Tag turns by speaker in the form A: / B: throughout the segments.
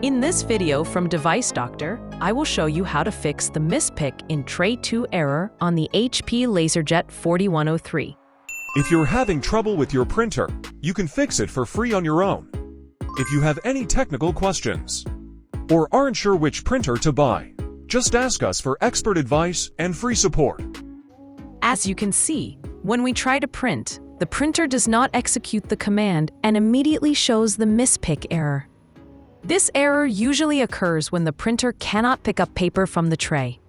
A: In this video from Device Doctor, I will show you how to fix the Mispick in Tray 2 error on the HP LaserJet 4103.
B: If you're having trouble with your printer, you can fix it for free on your own. If you have any technical questions or aren't sure which printer to buy, just ask us for expert advice and free support.
A: As you can see, when we try to print, the printer does not execute the command and immediately shows the Mispick error. This error usually occurs when the printer cannot pick up paper from the tray.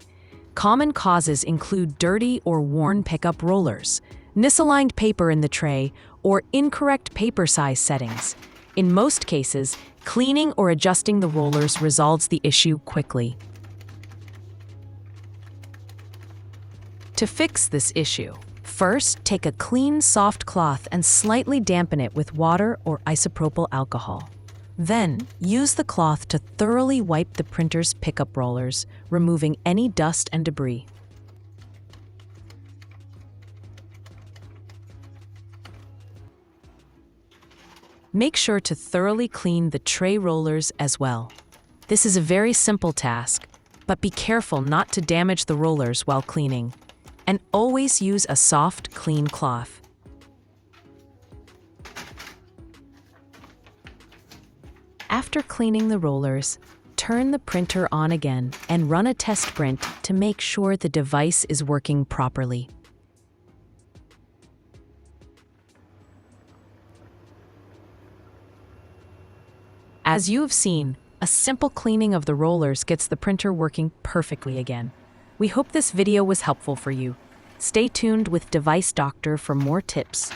A: Common causes include dirty or worn pickup rollers, misaligned paper in the tray, or incorrect paper size settings. In most cases, cleaning or adjusting the rollers resolves the issue quickly. To fix this issue, first take a clean, soft cloth and slightly dampen it with water or isopropyl alcohol. Then, use the cloth to thoroughly wipe the printer's pickup rollers, removing any dust and debris. Make sure to thoroughly clean the tray rollers as well. This is a very simple task, but be careful not to damage the rollers while cleaning. And always use a soft, clean cloth. After cleaning the rollers, turn the printer on again and run a test print to make sure the device is working properly. As you have seen, a simple cleaning of the rollers gets the printer working perfectly again. We hope this video was helpful for you. Stay tuned with Device Doctor for more tips.